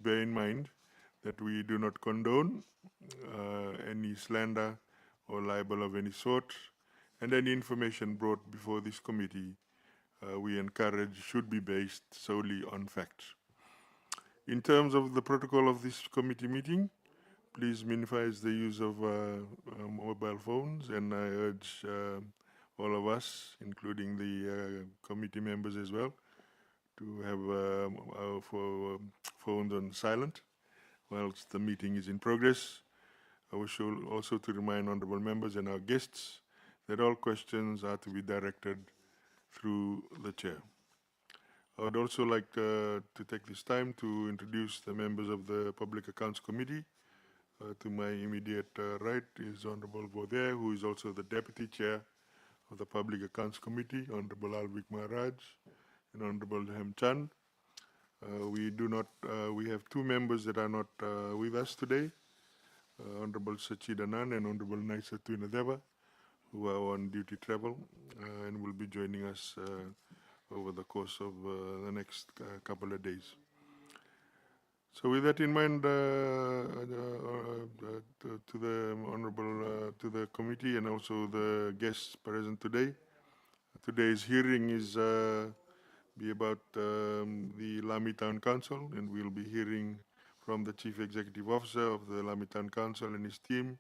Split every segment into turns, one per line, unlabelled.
bear in mind that we do not condone any slander or libel of any sort, and any information brought before this committee we encourage should be based solely on facts. In terms of the protocol of this committee meeting, please minimize the use of mobile phones, and I urge all of us, including the committee members as well, to have our phones on silent whilst the meeting is in progress. I wish also to remind honourable members and our guests that all questions are to be directed through the chair. I would also like to take this time to introduce the members of the Public Accounts Committee. To my immediate right is Honourable Bodher, who is also the Deputy Chair of the Public Accounts Committee, Honourable Alvik Maharaj and Honourable Hem Chand. We have two members that are not with us today, Honourable Sachidanand and Honourable Naisa Tuinadeva, who are on duty travel and will be joining us over the course of the next couple of days. So with that in mind, to the honourable, to the committee and also the guests present today, today's hearing is be about the Lami Town Council, and we'll be hearing from the Chief Executive Officer of the Lami Town Council and his team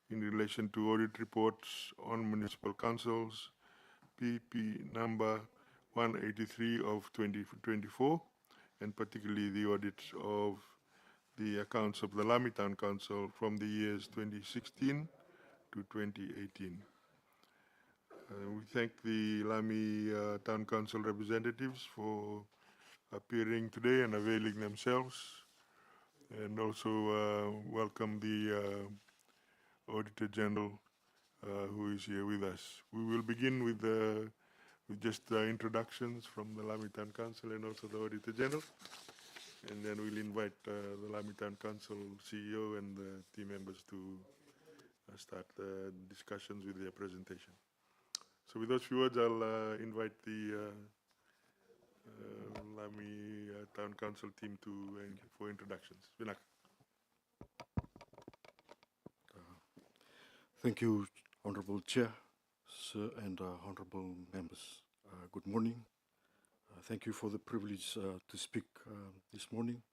in relation to audit reports on municipal councils, PP number 183 of 2024, and particularly the audit of the accounts of the Lami Town Council from the years 2016 to 2018. We thank the Lami Town Council representatives for appearing today and availing themselves, and also welcome the Auditor General who is here with us. We will begin with just introductions from the Lami Town Council and also the Auditor General, and then we'll invite the Lami Town Council CEO and the team members to start the discussions with their presentation. So with those few words, I'll invite the Lami Town Council team for introductions. Vinak.
Thank you, Honourable Chair, Sir, and Honourable members. Good morning. Thank you for the privilege to speak this morning.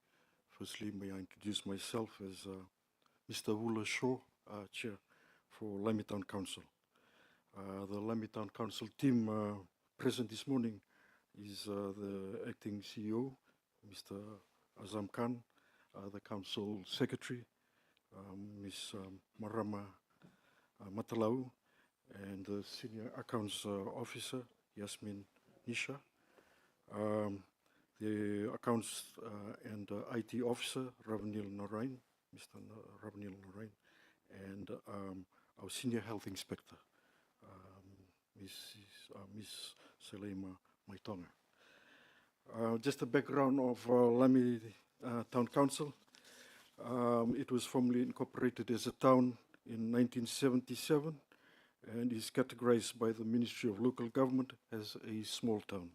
Firstly, may I introduce myself as Mr. Wula Shaw, Chair for Lami Town Council. The Lami Town Council team present this morning is the Acting CEO, Mr. Azam Khan, the Council Secretary, Ms. Marama Matalau, and the Senior Accounts Officer, Yasmin Nisha, the Accounts and IT Officer, Ravanil Narain, Mr. Ravanil Narain, and our Senior Health Inspector, Ms. Selema Maitonga. Just a background of Lami Town Council. It was formally incorporated as a town in 1977 and is categorized by the Ministry of Local Government as a small town.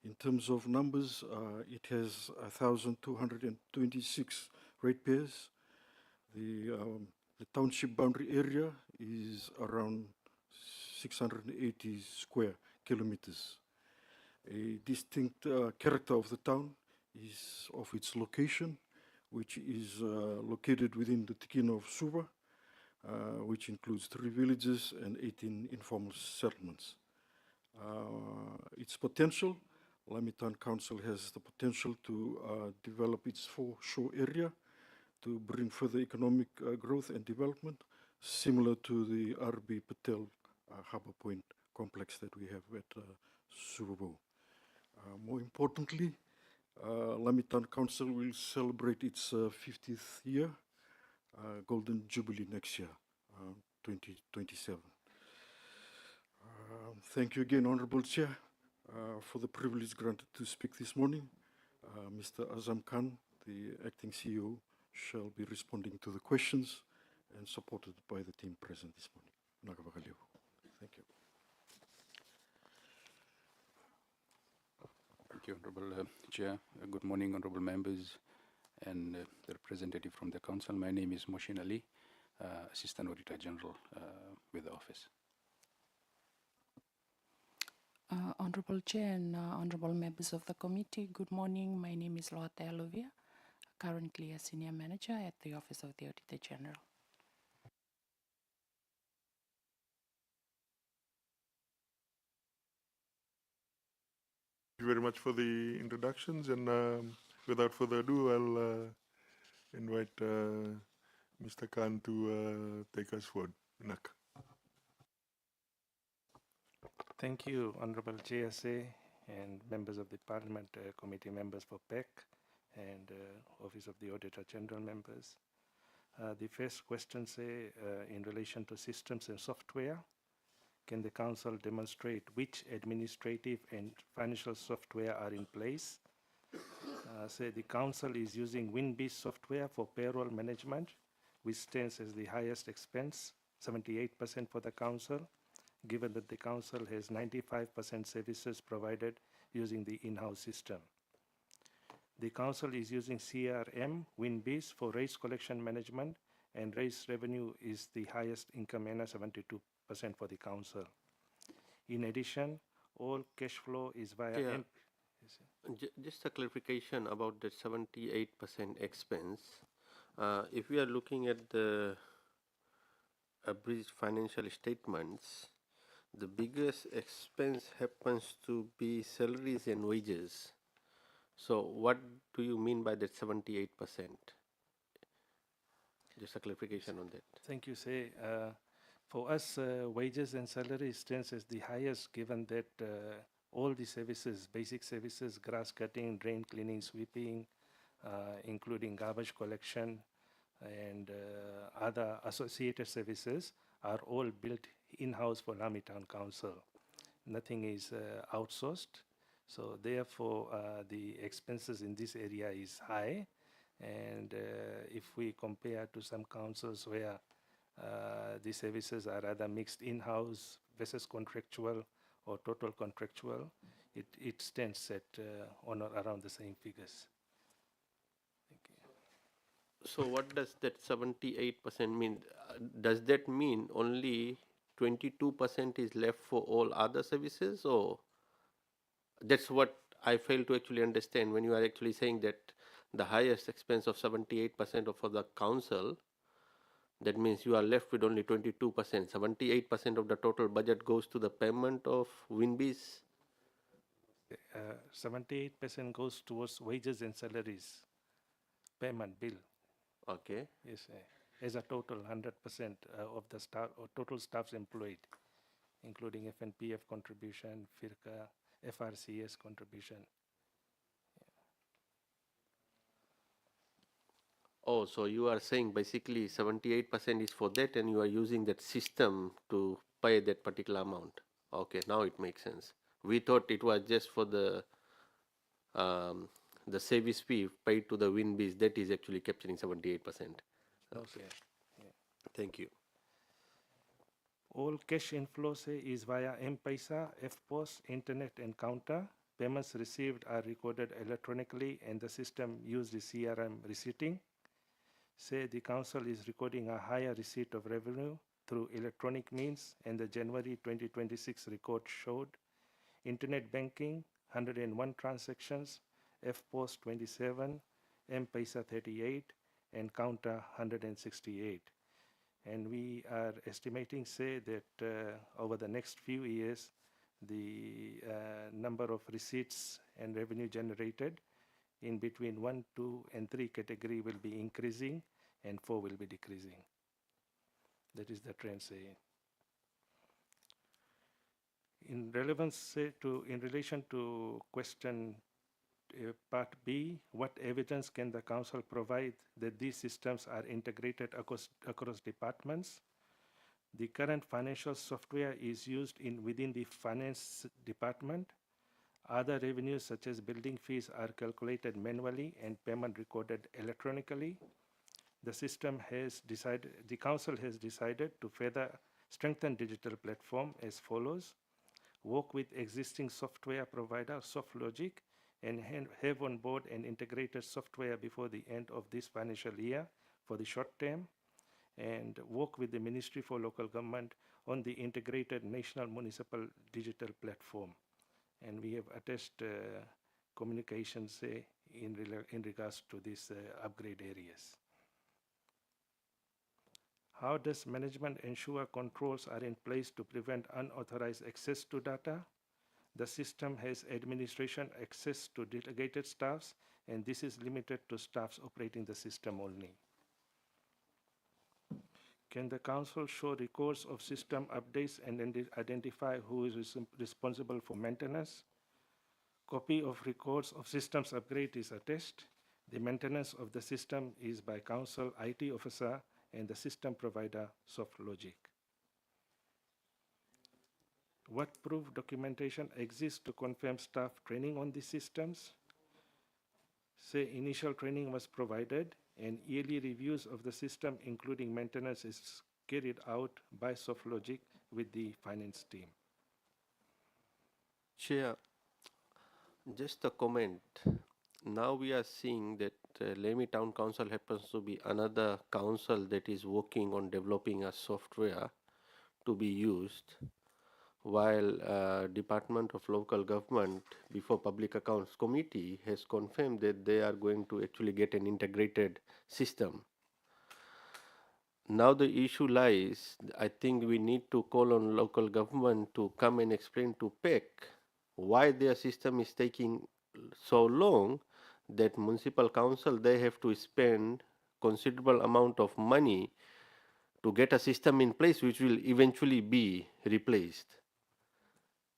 In terms of numbers, it has 1,226 ratepayers. The township boundary area is around 680 square kilometers. A distinct character of the town is of its location, which is located within the Tikino of Suva, which includes 3 villages and 18 informal settlements. Its potential, Lami Town Council has the potential to develop its foreshore area to bring further economic growth and development, similar to the R.B. Patel Harbour Point complex that we have at Suvabo. More importantly, Lami Town Council will celebrate its 50th year, Golden Jubilee next year, 2027. Thank you again, Honourable Chair, for the privilege granted to speak this morning. Mr. Azam Khan, the Acting CEO, shall be responding to the questions and supported by the team present this morning. Thank you.
Thank you, Honourable Chair. Good morning, Honourable members and the representative from the council. My name is Moshin Ali, Assistant Auditor General with the office.
Honorable Chair and honorable members of the committee, good morning. My name is Lotte Alovia, currently a Senior Manager at the Office of the Auditor General.
Thank you very much for the introductions, and without further ado, I'll invite Mr. Khan to take us forward. Nak.
Thank you, Honorable JSA and members of the Parliament Committee members for PEC and Office of the Auditor General members. The first question say, in relation to systems and software, can the Council demonstrate which administrative and financial software are in place? Say the Council is using WinBees software for payroll management, which stands as the highest expense, 78% for the Council, given that the Council has 95% services provided using the in-house system. The Council is using CRM, WinBees, for raise collection management, and raise revenue is the highest income earner, 72% for the Council. In addition, all cash flow is via...
Yeah. Just a clarification about the 78% expense. If we are looking at the abridged financial statements, the biggest expense happens to be salaries and wages. So what do you mean by that 78%? Just a clarification on that.
Thank you, Say. For us, wages and salary stands as the highest, given that all the services, basic services, grass cutting, drain cleaning, sweeping, including garbage collection and other associated services, are all built in-house for Lami Town Council. Nothing is outsourced. So therefore, the expenses in this area is high. And if we compare to some councils where the services are either mixed in-house versus contractual or total contractual, it stands at on or around the same figures. Thank you.
So what does that 78% mean? Does that mean only 22% is left for all other services, or that's what I fail to actually understand when you are actually saying that the highest expense of 78% for the council, that means you are left with only 22%. 78% of the total budget goes to the payment of WinBees.
78% goes towards wages and salaries, payment bill.
Okay.
Yes, as a total 100% of the staff or total staffs employed, including FNPF contribution, FIRCA, FRCS contribution.
Oh, so you are saying basically 78% is for that, and you are using that system to pay that particular amount. Okay, now it makes sense. We thought it was just for the service fee paid to the WinBees that is actually capturing 78%.
Okay. Yeah.
Thank you.
All cash inflow is via M-Pesa, FPOS, Internet, and counter. Payments received are recorded electronically, and the system uses the CRM receipting. Say the council is recording a higher receipt of revenue through electronic means, and the January 2026 record showed Internet banking, 101 transactions, FPOS 27, M-Pesa 38, and counter 168. And we are estimating, say, that over the next few years, the number of receipts and revenue generated in between 1, 2, and 3 category will be increasing, and 4 will be decreasing. That is the trend, say. In relation to question part B, what evidence can the council provide that these systems are integrated across departments? The current financial software is used within the finance department. Other revenues such as building fees are calculated manually and payment recorded electronically. The council has decided to further strengthen digital platform as follows: work with existing software provider, SoftLogic, and have on board an integrated software before the end of this financial year for the short term, and work with the Ministry for Local Government on the integrated national municipal digital platform. And we have attached communications in regards to these upgrade areas. How does management ensure controls are in place to prevent unauthorized access to data? The system has administration access to delegated staffs, and this is limited to staffs operating the system only. Can the council show records of system updates and identify who is responsible for maintenance? Copy of records of systems upgrade is attached. The maintenance of the system is by council IT officer and the system provider SoftLogic. What proof documentation exists to confirm staff training on these systems? Say initial training was provided and yearly reviews of the system including maintenance is carried out by SoftLogic with the finance team.
Chair, just a comment. Now we are seeing that Lami Town Council happens to be another council that is working on developing a software to be used, while Department of Local Government before Public Accounts Committee has confirmed that they are going to actually get an integrated system. Now the issue lies, I think we need to call on local government to come and explain to PEC why their system is taking so long that municipal council, they have to spend considerable amount of money to get a system in place which will eventually be replaced.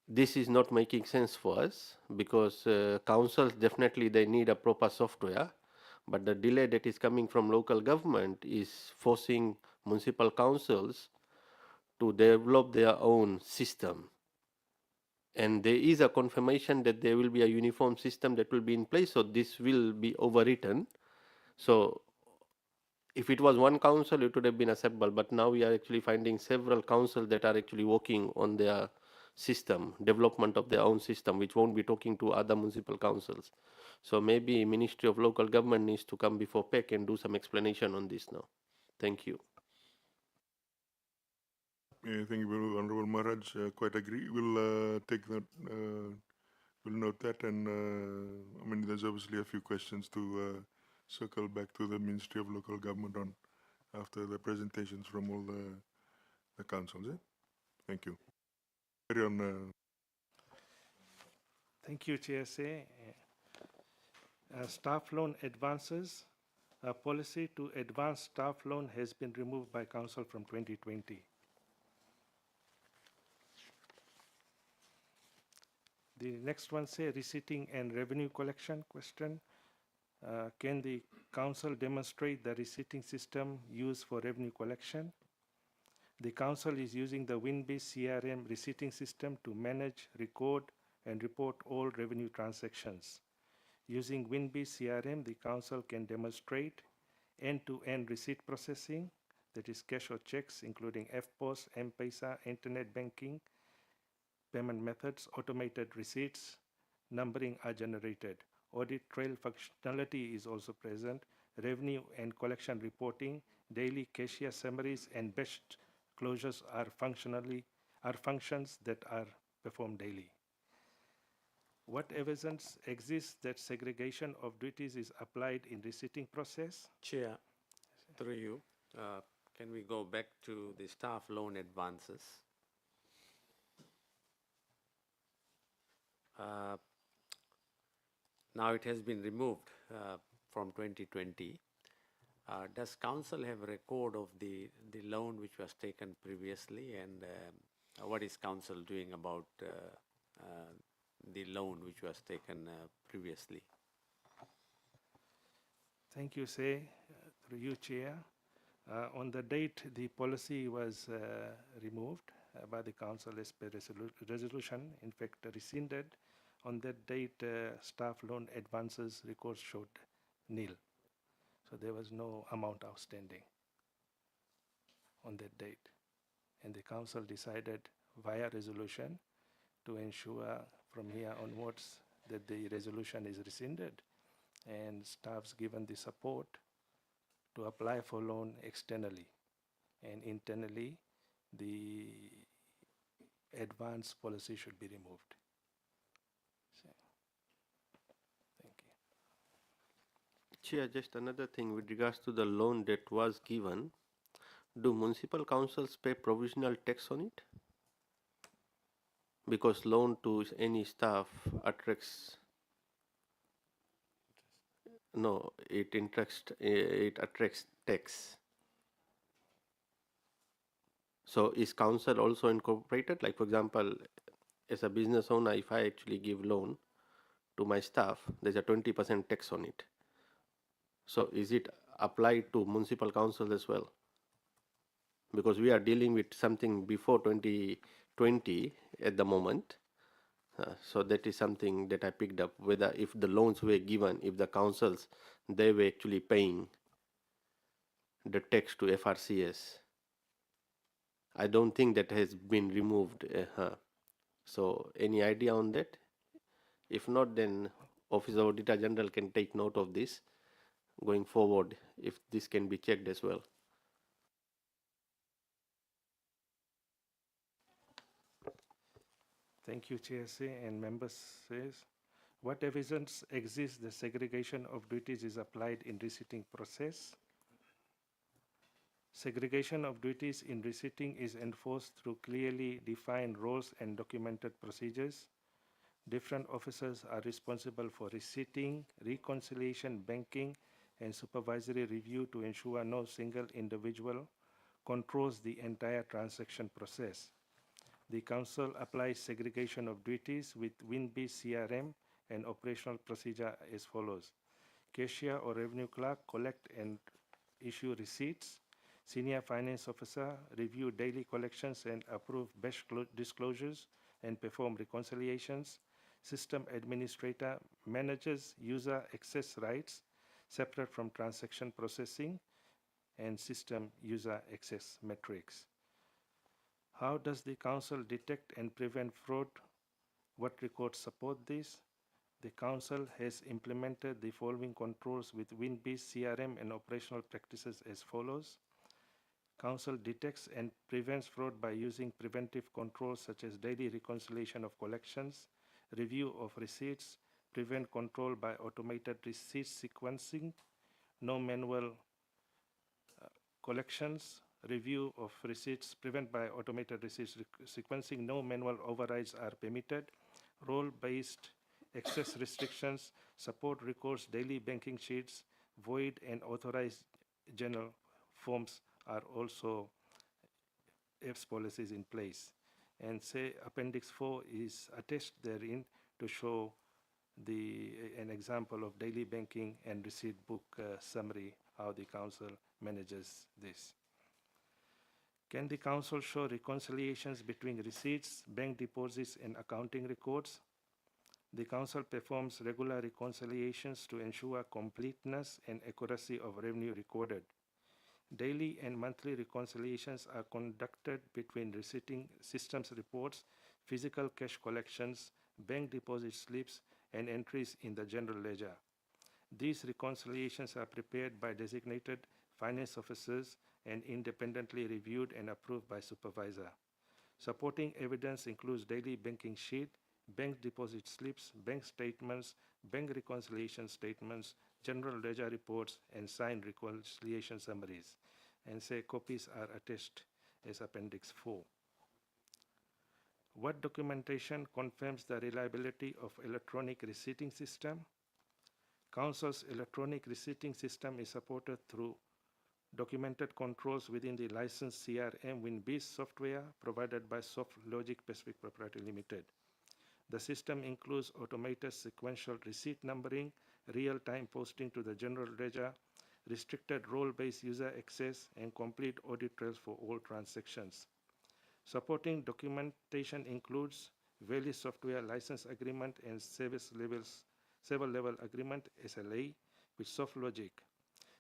This is not making sense for us because councils definitely they need a proper software, but the delay that is coming from local government is forcing municipal councils to develop their own system. And there is a confirmation that there will be a uniform system that will be in place, so this will be overwritten. So if it was one council, it would have been acceptable, but now we are actually finding several councils that are actually working on their system, development of their own system, which won't be talking to other municipal councils. So maybe Ministry of Local Government needs to come before PEC and do some explanation on this now. Thank you.
Thank you, Honorable Maharaj. Quite agree. We'll take that. We'll note that, and I mean, there's obviously a few questions to circle back to the Ministry of Local Government on after the presentations from all the councils. Thank you. Carry on.
Thank you, TSA. Staff loan advances. A policy to advance staff loan has been removed by Council from 2020. The next one say receipting and revenue collection question. Can the council demonstrate the receipting system used for revenue collection? The council is using the WinBase CRM receipting system to manage, record, and report all revenue transactions. Using WinBase CRM, the council can demonstrate end-to-end receipt processing, that is cash or checks, including FPOS, M-Pesa, internet banking, payment methods, automated receipts, numbering are generated. Audit trail functionality is also present. Revenue and collection reporting, daily cashier summaries, and best closures are functions that are performed daily. What evidence exists that segregation of duties is applied in receipting process?
Chair, through you, can we go back to the staff loan advances? Now it has been removed from 2020. Does council have a record of the loan which was taken previously, and what is council doing about the loan which was taken previously?
Thank you, Say. Through you, Chair. On the date the policy was removed by the council as per resolution, in fact rescinded, on that date staff loan advances records showed nil. So there was no amount outstanding on that date. And the council decided via resolution to ensure from here onwards that the resolution is rescinded and staff's given the support to apply for loan externally, and internally the advance policy should be removed. So, thank you.
Chair, just another thing with regards to the loan that was given. Do municipal councils pay provisional tax on it? Because loan to any staff attracts, no, it attracts tax. So is council also incorporated? Like for example, as a business owner, if I actually give loan to my staff, there's a 20% tax on it. So is it applied to municipal council as well? Because we are dealing with something before 2020 at the moment. So that is something that I picked up, whether if the loans were given, if the councils, they were actually paying the tax to FRCS. I don't think that has been removed. So any idea on that? If not, then Office of Auditor General can take note of this going forward, if this can be checked as well.
Thank you, CSA and members. Says, what evidence exists the segregation of duties is applied in receipting process? Segregation of duties in receipting is enforced through clearly defined roles and documented procedures. Different officers are responsible for receipting, reconciliation, banking, and supervisory review to ensure no single individual controls the entire transaction process. The Council applies segregation of duties with WinBee CRM and operational procedure as follows. Cashier or revenue clerk collect and issue receipts. Senior finance officer review daily collections and approve batch disclosures and perform reconciliations. System administrator manages user access rights separate from transaction processing and system user access metrics. How does the Council detect and prevent fraud? What records support this? The Council has implemented the following controls with WinBee CRM and operational practices as follows. Council detects and prevents fraud by using preventive controls such as daily reconciliation of collections, review of receipts, prevent control by automated receipt sequencing, no manual collections, review of receipts, prevent by automated receipt sequencing, no manual overrides are permitted, role-based access restrictions, support records daily banking sheets, void and authorized journal forms are also F's policies in place. And say Appendix 4 is attached therein to show an example of daily banking and receipt book summary, how the Council manages this. Can the Council show reconciliations between receipts, bank deposits, and accounting records? The Council performs regular reconciliations to ensure completeness and accuracy of revenue recorded. Daily and monthly reconciliations are conducted between receipting systems reports, physical cash collections, bank deposit slips, and entries in the general ledger. These reconciliations are prepared by designated finance officers and independently reviewed and approved by supervisor. Supporting evidence includes daily banking sheet, bank deposit slips, bank statements, bank reconciliation statements, general ledger reports, and signed reconciliation summaries. And say copies are attached as Appendix 4. What documentation confirms the reliability of electronic receipting system? Council's electronic receipting system is supported through documented controls within the licensed CRM WinBee software provided by SoftLogic Pacific Proprietary Limited. The system includes automated sequential receipt numbering, real-time posting to the general ledger, restricted role-based user access, and complete audit trails for all transactions. Supporting documentation includes Valley Software License Agreement and Service Level Agreement SLA with SoftLogic,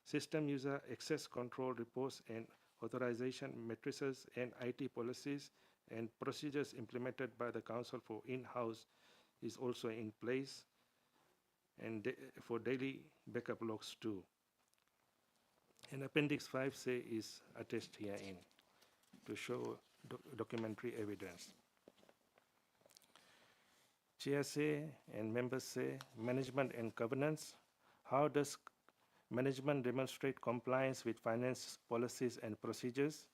System User Access Control Reports and Authorization Matrices, and IT policies and procedures implemented by the Council for in-house is also in place. and for daily backup logs too. And Appendix 5C is attached herein to show documentary evidence. Chair say and members say, management and governance. How does management demonstrate compliance with finance policies and procedures?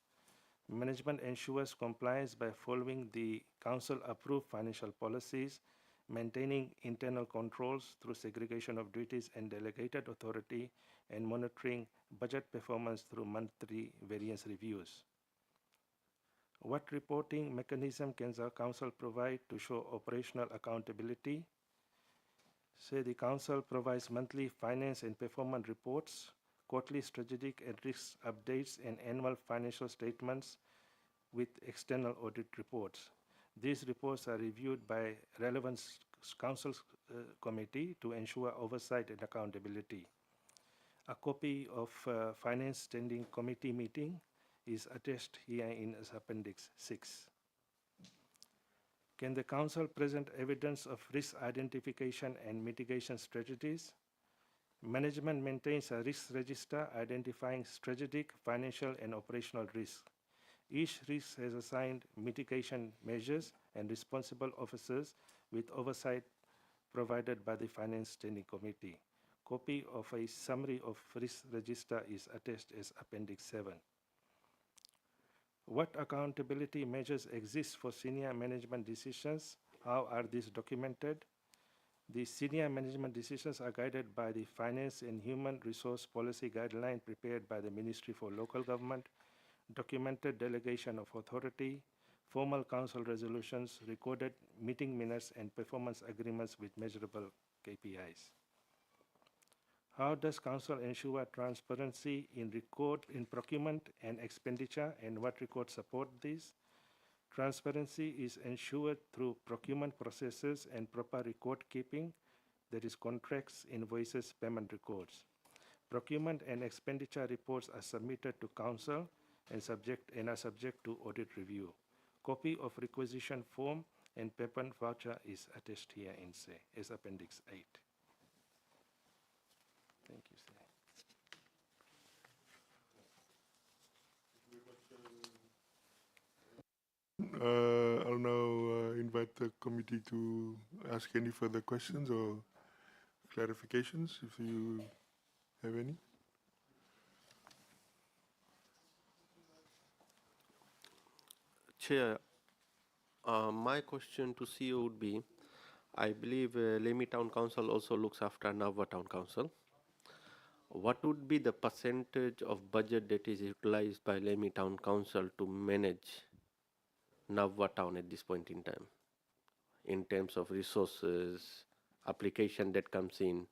Management ensures compliance by following the council-approved financial policies, maintaining internal controls through segregation of duties and delegated authority, and monitoring budget performance through monthly variance reviews. What reporting mechanism can the council provide to show operational accountability? Say the council provides monthly finance and performance reports, quarterly strategic and risk updates, and annual financial statements with external audit reports. These reports are reviewed by relevant council committee to ensure oversight and accountability. A copy of Finance Standing Committee meeting is attached here in Appendix 6. Can the council present evidence of risk identification and mitigation strategies? Management maintains a risk register identifying strategic, financial, and operational risks. Each risk has assigned mitigation measures and responsible officers with oversight provided by the Finance Standing Committee. Copy of a summary of risk register is attached as Appendix 7. What accountability measures exist for senior management decisions? How are these documented? The senior management decisions are guided by the Finance and Human Resource Policy Guideline prepared by the Ministry for Local Government, documented delegation of authority, formal council resolutions, recorded meeting minutes, and performance agreements with measurable KPIs. How does council ensure transparency in procurement and expenditure, and what records support this? Transparency is ensured through procurement processes and proper record keeping, that is contracts, invoices, payment records. Procurement and expenditure reports are submitted to council and are subject to audit review. Copy of requisition form and payment voucher is attached here in as Appendix 8. Thank you, sir.
I'll now invite the committee to ask any further questions or clarifications if you have any.
Chair, my question to CEO would be, I believe Lami Town Council also looks after Navwa Town Council. What would be the percentage of budget that is utilized by Lami Town Council to manage Navwa Town at this point in time, in terms of resources, application that comes in?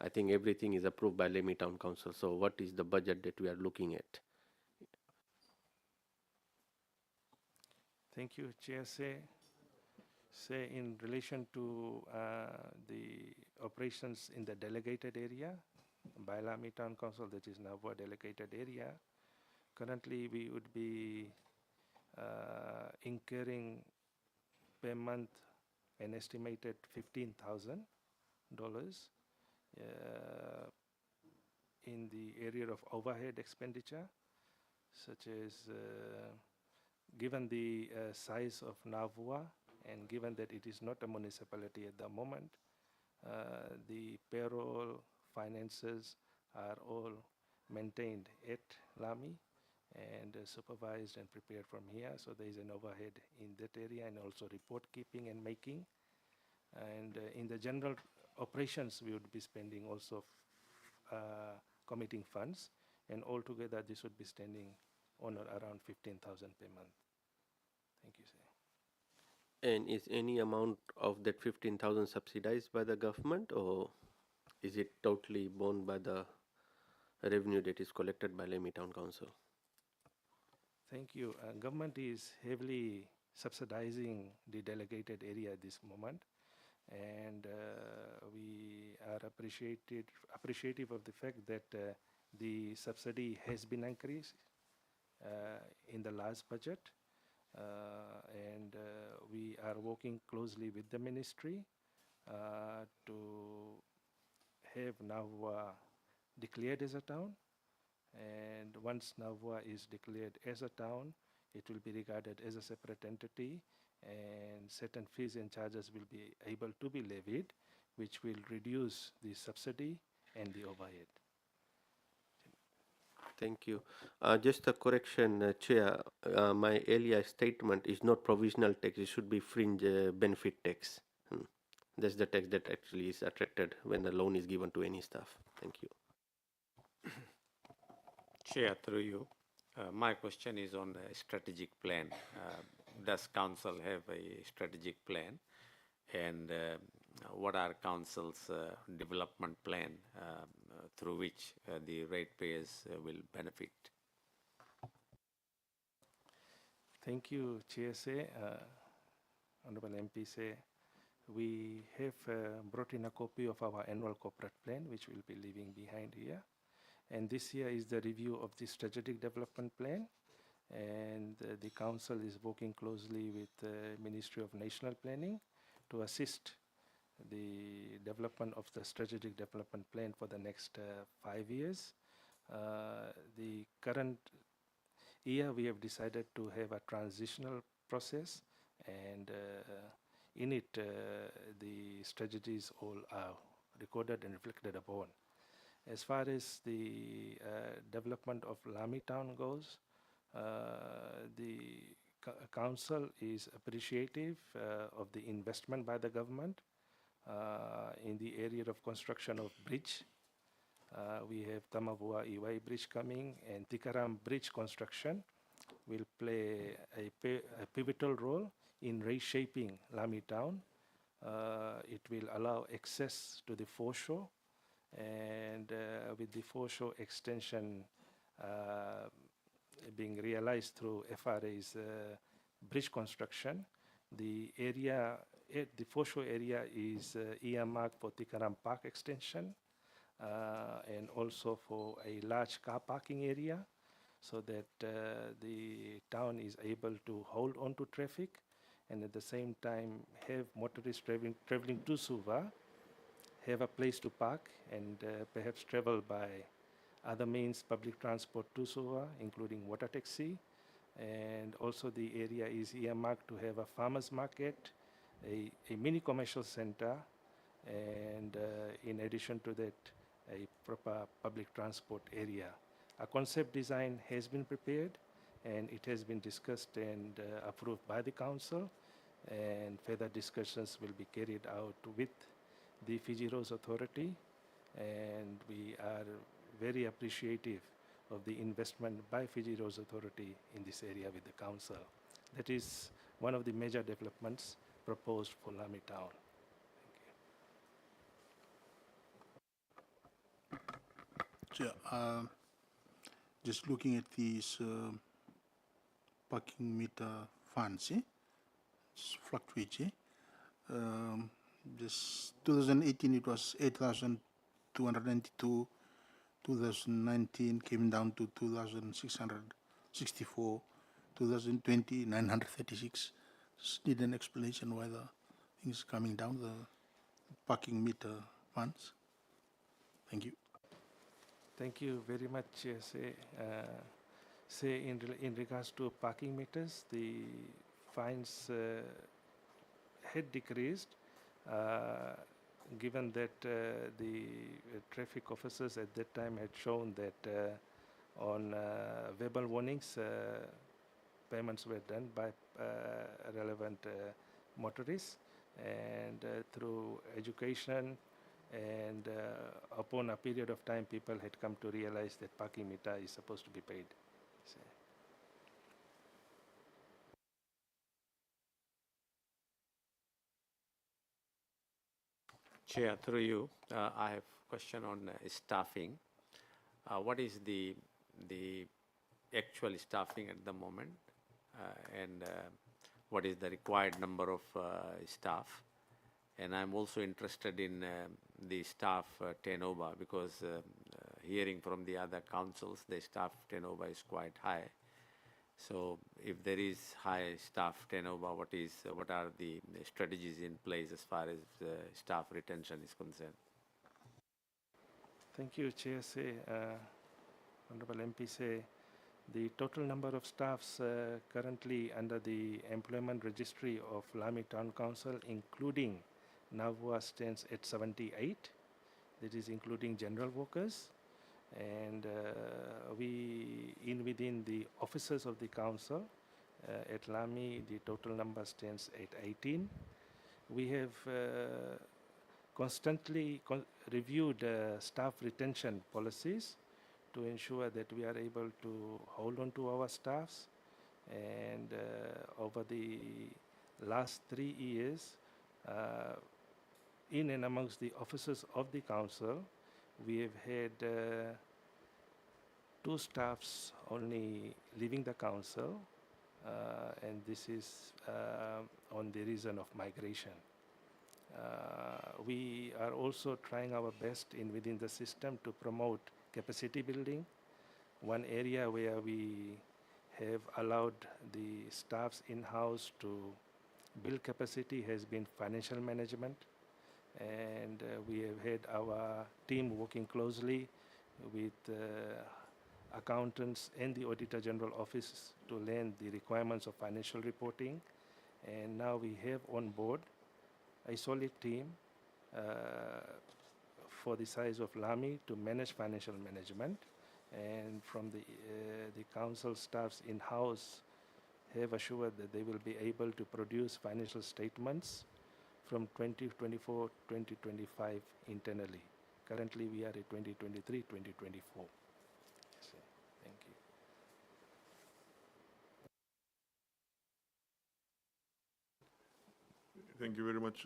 I think everything is approved by Lami Town Council. So what is the budget that we are looking at?
Thank you, Chair. Say in relation to the operations in the delegated area by Lami Town Council, that is Navwa delegated area, currently we would be incurring per month an estimated $15,000 in the area of overhead expenditure, such as given the size of Navwa and given that it is not a municipality at the moment, the payroll finances are all maintained at Lami and supervised and prepared from here. So there is an overhead in that area, and also report keeping and making. And in the general operations, we would be spending also committing funds, and altogether this would be standing on or around 15,000 per month. Thank you, sir.
And is any amount of that 15,000 subsidized by the government, or is it totally borne by the revenue that is collected by Lami Town Council?
Thank you. Government is heavily subsidizing the delegated area at this moment, and we are appreciative of the fact that the subsidy has been increased in the last budget, and we are working closely with the ministry to have Navua declared as a town, and once Navua is declared as a town, it will be regarded as a separate entity, and certain fees and charges will be able to be levied, which will reduce the subsidy and the overhead.
Thank you. Just a correction, Chair. My earlier statement is not provisional tax. It should be fringe benefit tax. That's the tax that actually is attracted when the loan is given to any staff. Thank you.
Chair, through you, my question is on the strategic plan. Does council have a strategic plan? And what are council's development plan through which the ratepayers will benefit?
Thank you, GSA. Honorable MP say, we have brought in a copy of our annual corporate plan, which we'll be leaving behind here. And this here is the review of the strategic development plan. And the council is working closely with the Ministry of National Planning to assist the development of the strategic development plan for the next 5 years. The current year we have decided to have a transitional process, and in it the strategies all are recorded and reflected upon. As far as the development of Lami Town goes, the council is appreciative of the investment by the government in the area of construction of bridge. We have Tamavua Iwai Bridge coming, and Tikaram Bridge construction will play a pivotal role in reshaping Lami Town. It will allow access to the foreshore, and with the foreshore extension being realized through FRA's bridge construction, the area, the foreshore area is earmarked for Tikaram Park extension, and also for a large car parking area, so that the town is able to hold on to traffic, and at the same time have motorists traveling to Suva have a place to park, and perhaps travel by other means, public transport to Suva, including water taxi. And also the area is earmarked to have a farmer's market, a mini commercial center, and in addition to that, a proper public transport area. A concept design has been prepared, and it has been discussed and approved by the council, and further discussions will be carried out with the Fiji Rose Authority, and we are very appreciative of the investment by Fiji Rose Authority in this area with the council. That is one of the major developments proposed for Lami Town.
So, just looking at these parking meter funds, it's fluctuates. This 2018 it was 8,292. 2019 came down to 2,664. 2020 936. Just need an explanation why the things coming down, the parking meter funds. Thank you.
Thank you very much. Say in regards to parking meters, the fines had decreased, given that the traffic officers at that time had shown that on verbal warnings, payments were done by relevant motorists, and through education and upon a period of time, people had come to realize that parking meter is supposed to be paid. So,
Chair, through you, I have a question on staffing. What is the actual staffing at the moment, and what is the required number of staff? And I'm also interested in the staff turnover, because hearing from the other councils, the staff turnover is quite high. So if there is high staff turnover, what are the strategies in place as far as staff retention is concerned?
Thank you, GSA. Honorable MP say the total number of staffs currently under the employment registry of Lami Town Council, including Navua, stands at 78. That is including general workers. And within the officers of the council at Lami, the total number stands at 18. We have constantly reviewed staff retention policies to ensure that we are able to hold on to our staffs. And over the last 3 years, in and amongst the officers of the council, we have had 2 staffs only leaving the council, and this is on the reason of migration. We are also trying our best within the system to promote capacity building. One area where we have allowed the staffs in-house to build capacity has been financial management. And we have had our team working closely with accountants and the Auditor General Office to learn the requirements of financial reporting. And now we have on board a solid team for the size of Lami to manage financial management. And from the council staffs in-house have assured that they will be able to produce financial statements from 2024, 2025 internally. Currently, we are at 2023, 2024. So, thank you.
Thank you very much,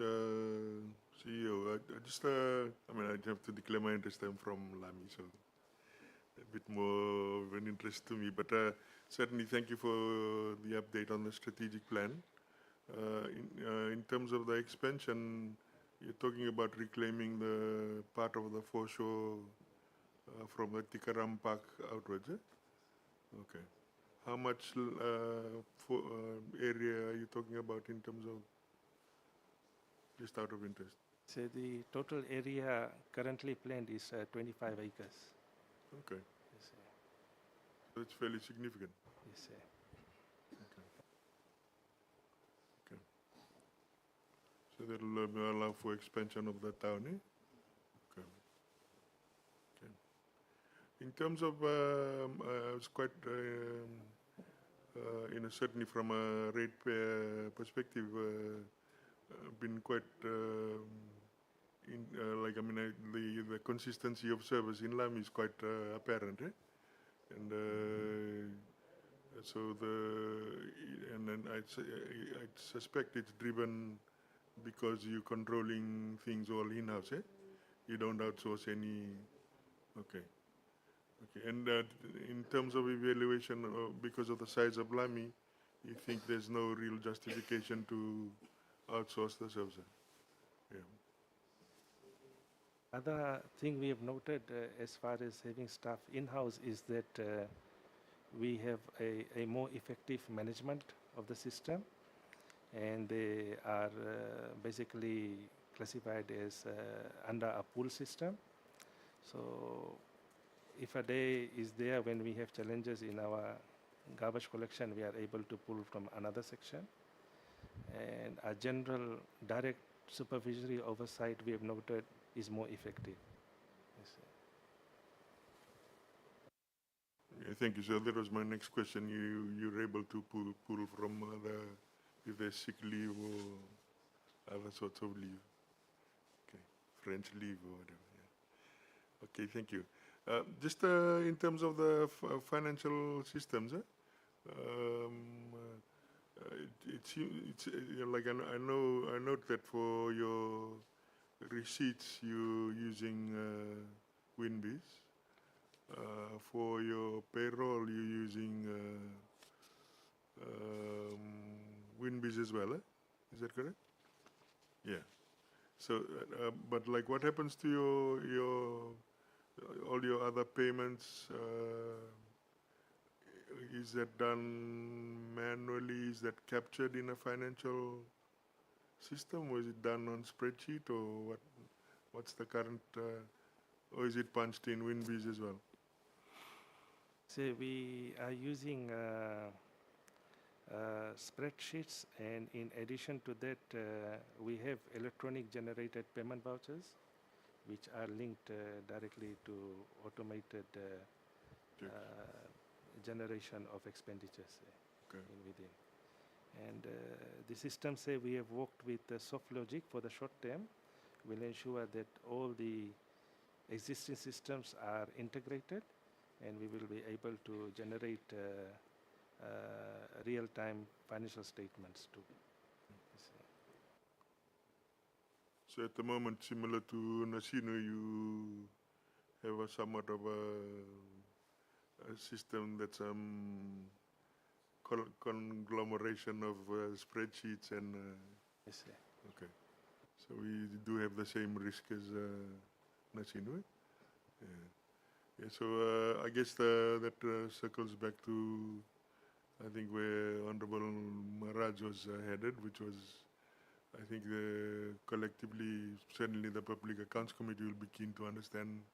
CEO. I mean, I have to declare my interest. I'm from Lami, so a bit more of an interest to me. But certainly, thank you for the update on the strategic plan. In terms of the expansion, you're talking about reclaiming the part of the foreshore from the Tikaram Park outwards, eh? Okay. How much area are you talking about in terms of, just out of interest?
So the total area currently planned is 25 acres.
Okay.
Yes, sir.
So it's fairly significant.
Yes, sir.
So that will allow for expansion of the town, eh? Okay. Okay. In terms of, it's quite, certainly from a ratepayer perspective, been quite, the consistency of service in Lami is quite apparent, eh? And so then I suspect it's driven because you're controlling things all in-house, eh? You don't outsource any. Okay. Okay. And in terms of evaluation, because of the size of Lami, you think there's no real justification to outsource the service? Yeah.
Other thing we have noted as far as having staff in-house is that we have a more effective management of the system, and they are basically classified as under a pool system. So if a day is there when we have challenges in our garbage collection, we are able to pull from another section. And our general direct supervisory oversight, we have noted, is more effective. Yes, sir.
Yeah, thank you. So that was my next question. You're able to pull from if there's sick leave or other sorts of leave. Okay, French leave or whatever. Yeah. Okay, thank you. Just in terms of the financial systems, it's like I note that for your receipts you're using WinBiz. For your payroll you're using WinBiz as well, eh? Is that correct? Yeah. So, but like, what happens to your all your other payments? Is that done manually? Is that captured in a financial system, or is it done on spreadsheet, or what? What's the current or is it punched in WinBees as well?
So we are using spreadsheets, and in addition to that, we have electronic generated payment vouchers, which are linked directly to automated
Checks.
generation of expenditures
Okay.
in within. And the system say we have worked with soft logic for the short term. We'll ensure that all the existing systems are integrated, and we will be able to generate real-time financial statements too.
So at the moment, similar to Nasino, you have a somewhat of a system that's conglomeration of spreadsheets and
Yes, sir.
okay. So we do have the same risk as Nasino. Yeah. Yeah. So I guess that circles back to I think where Honorable Maharaj was headed, which was I think collectively, certainly the Public Accounts Committee will be keen to understand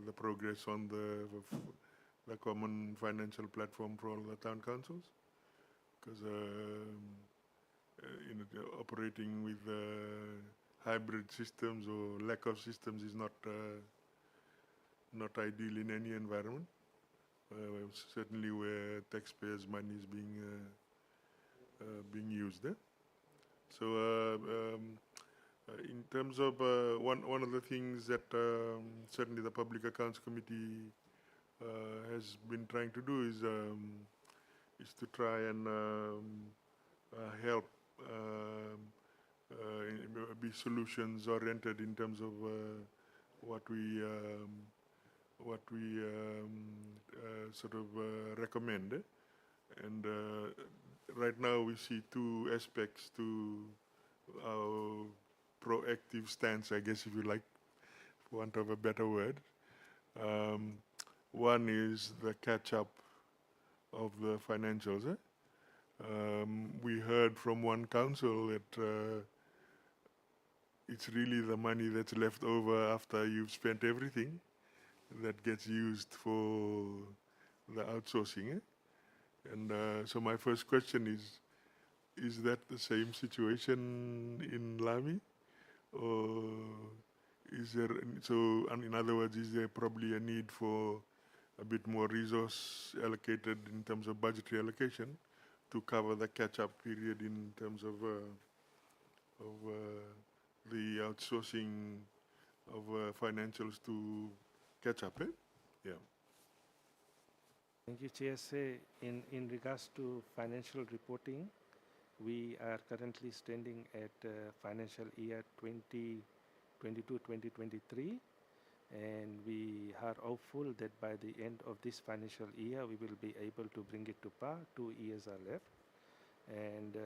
the progress on the common financial platform for all the town councils, because operating with hybrid systems or lack of systems is not ideal in any environment. Certainly where taxpayers' money is being used. So in terms of one of the things that certainly the Public Accounts Committee has been trying to do is to try and help be solutions oriented in terms of what we sort of recommend. And right now we see two aspects to our proactive stance, I guess, if you like, for want of a better word. One is the catch-up of the financials. We heard from one council that it's really the money that's left over after you've spent everything that gets used for the outsourcing. And so my first question is that the same situation in Lami? Or is there, so in other words, is there probably a need for a bit more resource allocated in terms of budgetary allocation to cover the catch-up period in terms of the outsourcing of financials to catch up? Yeah.
Thank you, Chair. In regards to financial reporting, we are currently standing at financial year 2022-2023, and we are hopeful that by the end of this financial year, we will be able to bring it to par. 2 years are left. And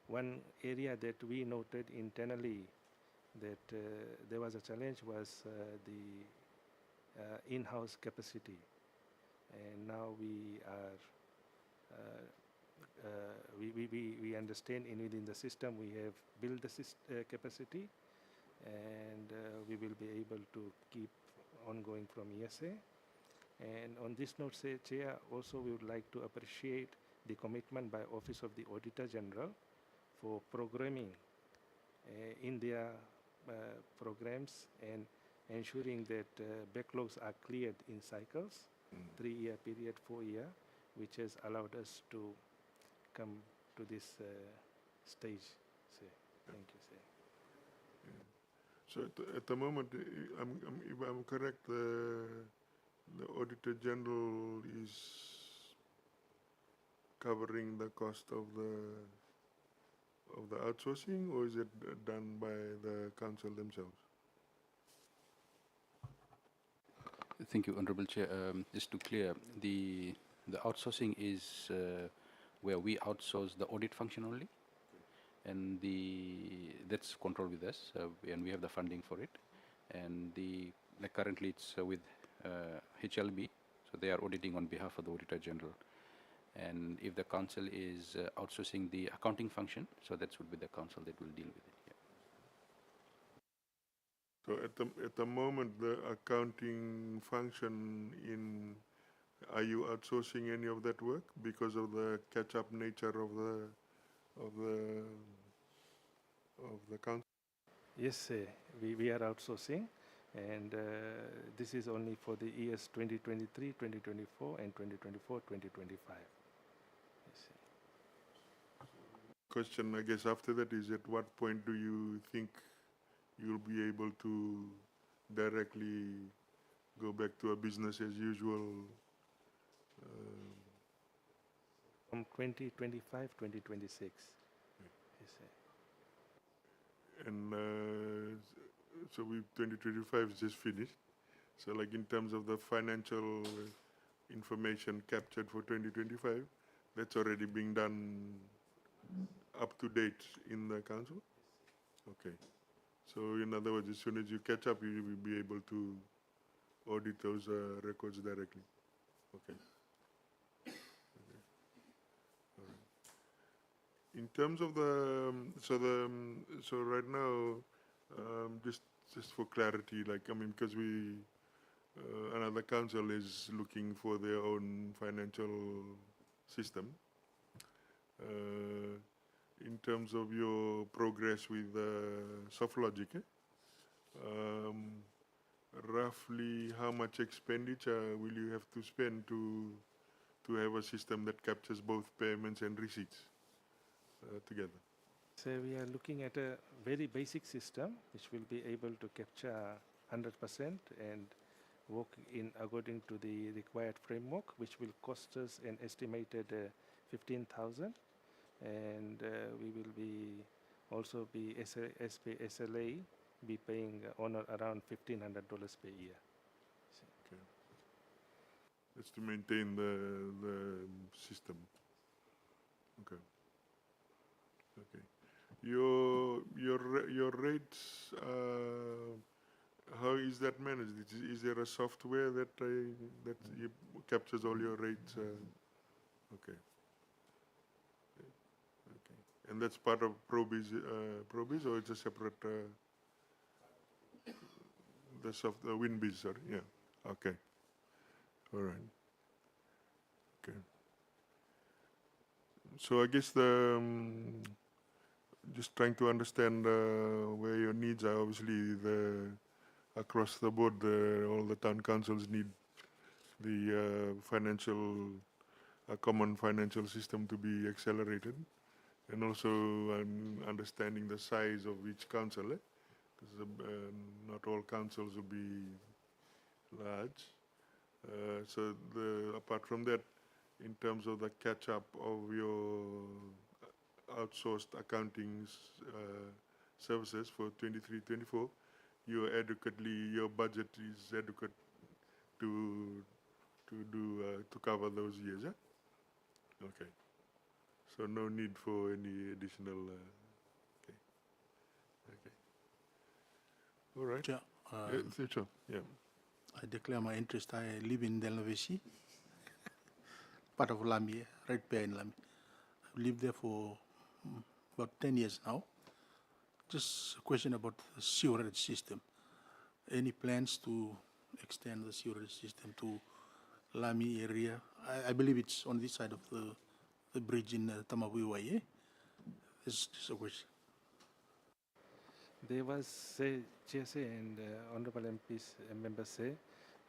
one area that we noted internally that there was a challenge was the in-house capacity. And now we are we understand within the system we have built the capacity, and we will be able to keep ongoing from ESA. And on this note, Chair, also we would like to appreciate the commitment by Office of the Auditor General for programming in their programs and ensuring that backlogs are cleared in cycles, 3-year period, 4-year, which has allowed us to come to this stage. Thank you, sir.
So at the moment, if I'm correct, the Auditor General is covering the cost of the outsourcing, or is it done by the council themselves?
Thank you, Honorable Chair. Just to clear, the outsourcing is where we outsource the audit function only, and that's controlled with us, and we have the funding for it. And like currently it's with HLB, so they are auditing on behalf of the Auditor General. And if the council is outsourcing the accounting function, so that would be the council that will deal with it.
So at the moment, the accounting function in, are you outsourcing any of that work because of the catch-up nature of the council?
Yes, we are outsourcing, and this is only for the years 2023, 2024, and 2024, 2025. Yes,
Question, I guess, after that is, at what point do you think you'll be able to directly go back to a business as usual?
From 2025, 2026. Yes,
And so we 2025 is just finished. So like in terms of the financial information captured for 2025, that's already being done up to date in the council? Okay. So in other words, as soon as you catch up, you will be able to audit those records directly. Okay. In terms of the so right now, just for clarity, like, I mean, because we another council is looking for their own financial system. In terms of your progress with SoftLogic, roughly how much expenditure will you have to spend to have a system that captures both payments and receipts together?
so we are looking at a very basic system which will be able to capture 100% and work in according to the required framework, which will cost us an estimated 15,000, and we will be also be SLA be paying on around $1,500 per year.
That's to maintain the system. Okay. Okay. Your rates. How is that managed? Is there a software that captures all your rates? Okay. Okay. And that's part of ProBiz, or it's a separate? The WinBiz, sorry. Yeah. Okay. All right. Okay. So I guess just trying to understand where your needs are. Obviously, across the board, all the town councils need the a common financial system to be accelerated, and also understanding the size of each council, because not all councils will be large. So apart from that, in terms of the catch-up of your outsourced accounting services for 23-24, your budget is adequate to cover those years, yeah? Okay. So no need for any additional. Okay. Okay. All right.
Chair,
Sure. Yeah.
I declare my interest. I live in Delnovesi, part of Lami, right there in Lami. I've lived there for about 10 years now. Just a question about the sewerage system. Any plans to extend the sewerage system to Lami area? I believe it's on this side of the bridge in Tamabuiwai, eh? It's just a question.
There was, GSA and honorable MPs and members say,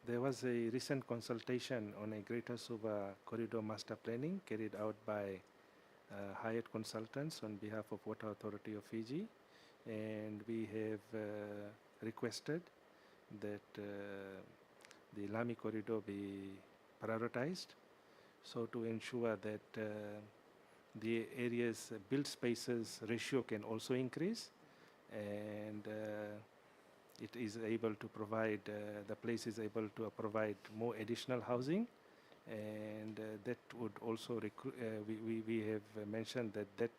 there was a recent consultation on a Greater Suva corridor master planning carried out by hired consultants on behalf of Water Authority of Fiji, and we have requested that the Lami corridor be prioritized, so to ensure that the area's built spaces ratio can also increase, and it is able to provide, the place is able to provide more additional housing, and that would also we have mentioned that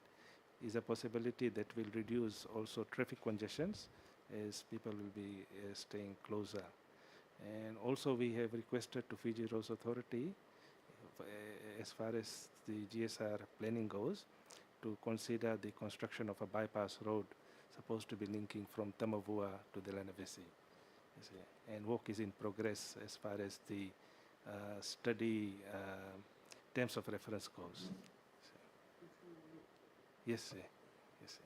is a possibility that will reduce also traffic congestions as people will be staying closer. And also we have requested to Fiji Roads Authority, as far as the GSR planning goes, to consider the construction of a bypass road supposed to be linking from Tamavua to the Lanavesi. And work is in progress as far as the study terms of reference goes. Yes, sir. Yes, sir.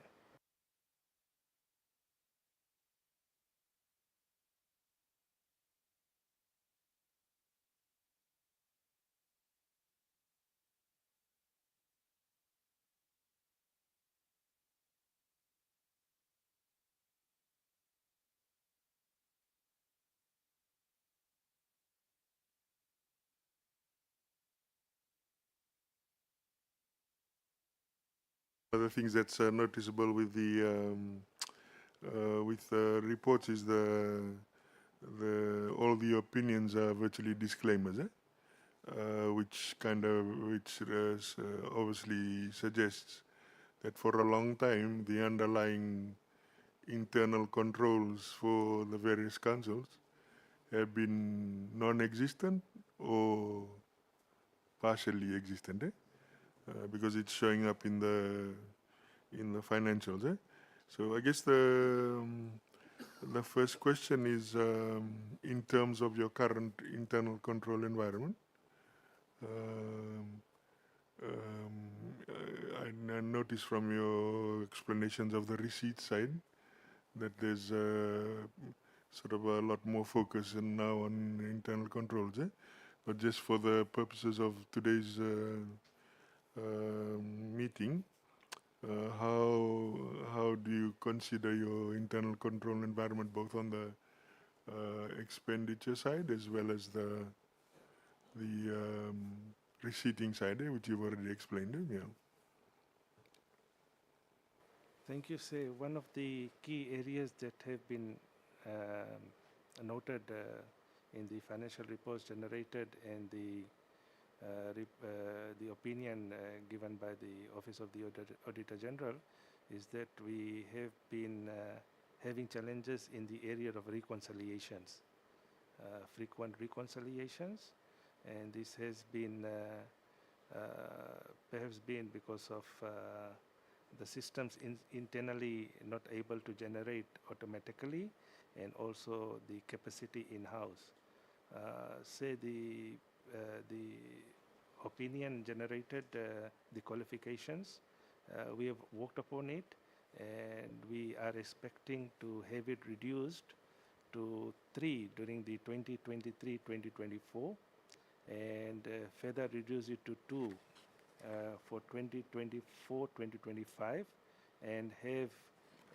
Other things that's noticeable with the reports is all the opinions are virtually disclaimers, which obviously suggests that for a long time the underlying internal controls for the various councils have been non-existent or partially existent, because it's showing up in the financials. So I guess the first question is, in terms of your current internal control environment. I noticed from your explanations of the receipt side that there's sort of a lot more focus now on internal controls. But just for the purposes of today's meeting, how do you consider your internal control environment, both on the expenditure side as well as the receipting side, which you've already explained? Yeah.
Thank you, sir. One of the key areas that have been noted in the financial reports generated and the opinion given by the Office of the Auditor General is that we have been having challenges in the area of reconciliations, frequent reconciliations, and this has been perhaps been because of the systems internally not able to generate automatically, and also the capacity in-house. Say the opinion generated, the qualifications, we have worked upon it, and we are expecting to have it reduced to 3 during the 2023-2024, and further reduce it to 2 for 2024-2025, and have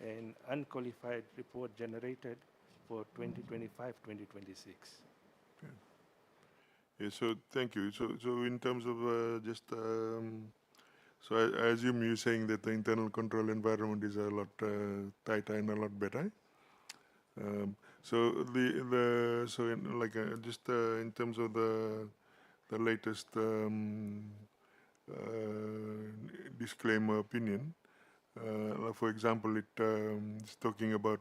an unqualified report generated for 2025-2026.
Yeah, so thank you. So in terms of so I assume you're saying that the internal control environment is a lot tighter and a lot better. So just in terms of the latest disclaimer opinion, for example, it's talking about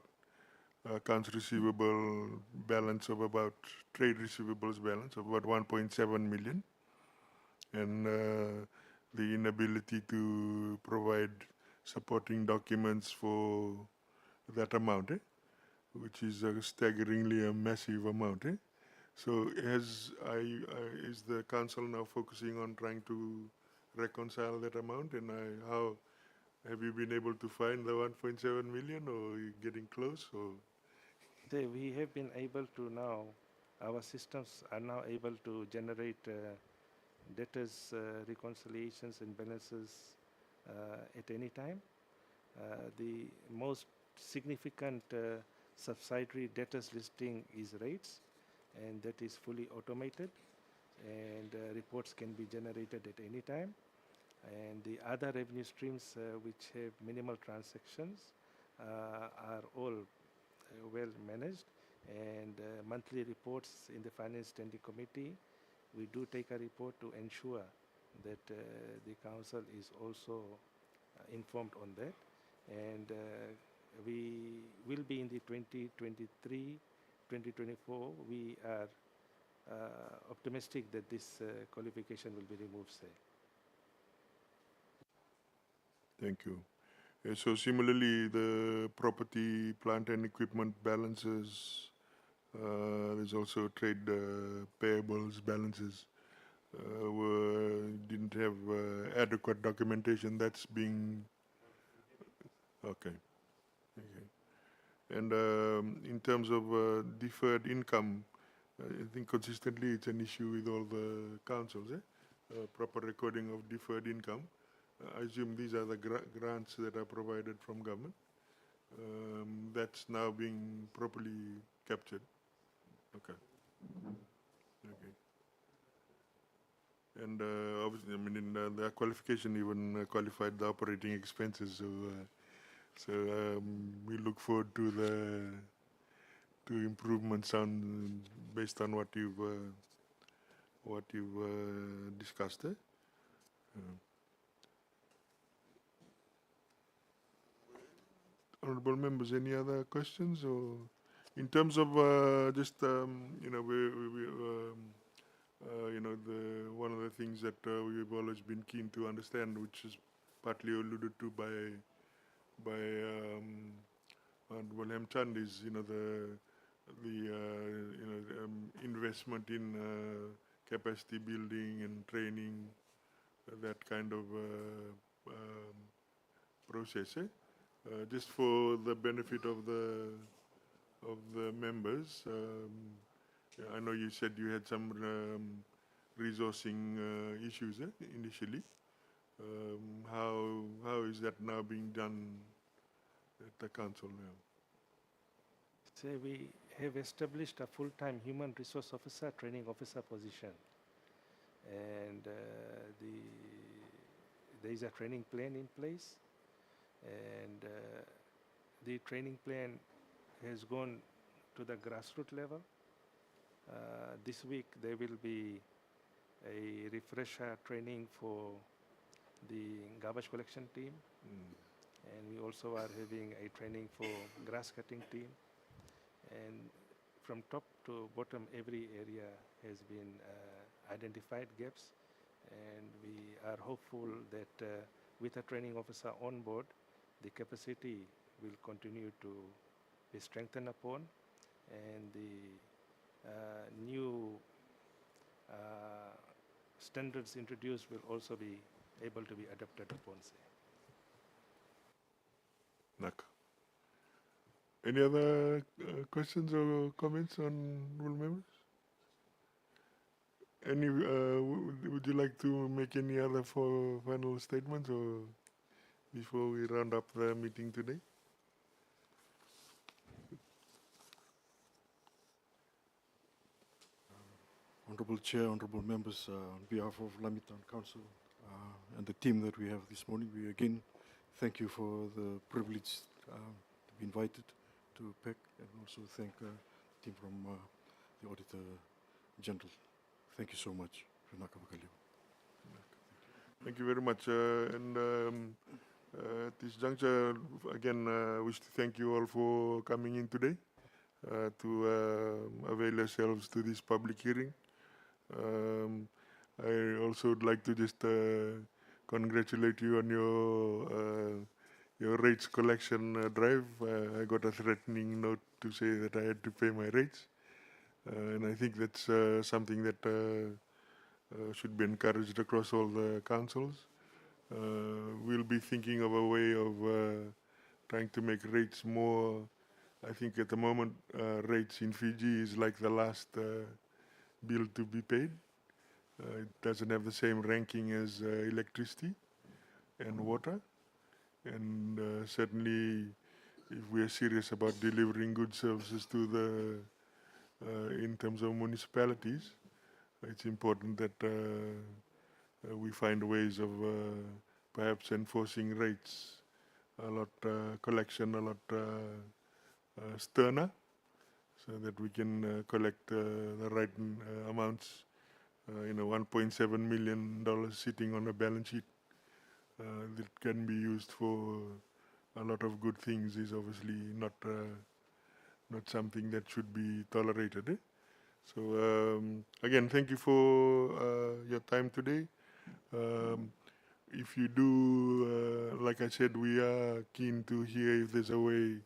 accounts receivable balance of about trade receivables balance of about 1.7 million, and the inability to provide supporting documents for that amount, which is staggeringly a massive amount. So is the council now focusing on trying to reconcile that amount, and how have you been able to find the 1.7 million, or are you getting close? Or
We have been able to now, our systems are now able to generate debtors reconciliations and balances at any time. The most significant subsidiary debtors listing is rates, and that is fully automated, and reports can be generated at any time. And the other revenue streams which have minimal transactions are all well managed, and monthly reports in the Finance Standing Committee, we do take a report to ensure that the council is also informed on that, and we will be in the 2023-2024. We are optimistic that this qualification will be removed, sir.
thank you. So similarly, the property, plant and equipment balances, there's also trade payables balances, didn't have adequate documentation. That's being, okay. And in terms of deferred income, I think consistently it's an issue with all the councils, proper recording of deferred income. I assume these are the grants that are provided from government. That's now being properly captured. Okay. Okay. And obviously, I mean, in the qualification even qualified the operating expenses. So we look forward to the improvements on based on what you've discussed. Honorable members, any other questions? Or in terms of just you know, you know, the one of the things that we've always been keen to understand, which is partly alluded to by Honorable Hemchand, is, you know, the you know, investment in capacity building and training, that kind of process. Just for the benefit of the members, I know you said you had some resourcing issues initially. How is that now being done at the council now?
So we have established a full-time human resource officer, training officer position, and there is a training plan in place, and the training plan has gone to the grassroots level. This week there will be a refresher training for the garbage collection team, and we also are having a training for grass cutting team. And from top to bottom, every area has been identified gaps, and we are hopeful that with a training officer on board, the capacity will continue to be strengthened upon, and the new standards introduced will also be able to be adapted upon.
Nak. Any other questions or comments on rule members? Any? Would you like to make any other final statements, or before we round up the meeting today?
Honorable Chair, honorable members, on behalf of Lami Town Council and the team that we have this morning, we again thank you for the privilege to be invited to PEC, and also thank the team from the Auditor General. Thank you so much.
Thank you very much. And at this juncture, again, wish to thank you all for coming in today to avail yourselves to this public hearing. I also would like to just congratulate you on your rates collection drive. I got a threatening note to say that I had to pay my rates, and I think that's something that should be encouraged across all the councils. We'll be thinking of a way of trying to make rates more. I think at the moment rates in Fiji is like the last bill to be paid. It doesn't have the same ranking as electricity and water, and certainly if we are serious about delivering good services to the in terms of municipalities, it's important that we find ways of perhaps enforcing rates a lot, collection a lot sterner, so that we can collect the right amounts. You know, $1.7 million sitting on a balance sheet that can be used for a lot of good things is obviously not something that should be tolerated. So again, thank you for your time today. if you do, like I said, we are keen to hear if there's a way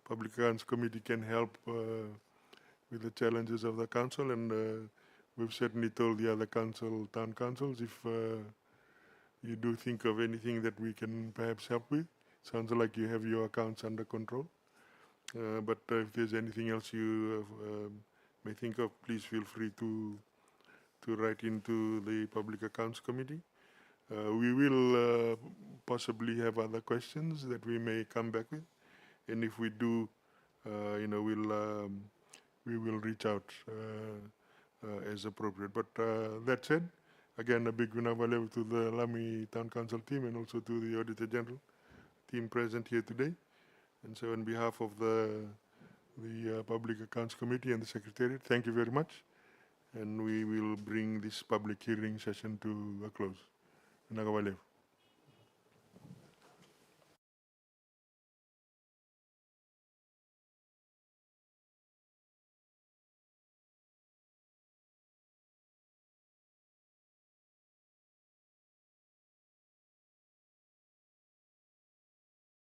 Public Accounts Committee can help with the challenges of the council, and we've certainly told the other town councils if you do think of anything that we can perhaps help with. Sounds like you have your accounts under control. But if there's anything else you may think of, please feel free to write into the Public Accounts Committee. We will possibly have other questions that we may come back with, and if we do, we will reach out as appropriate. But that said, again, a big vinavale to the Lami Town Council team and also to the Auditor General team present here today. And so on behalf of the Public Accounts Committee and the Secretariat, thank you very much. And we will bring this public hearing session to a close. Nagawalev.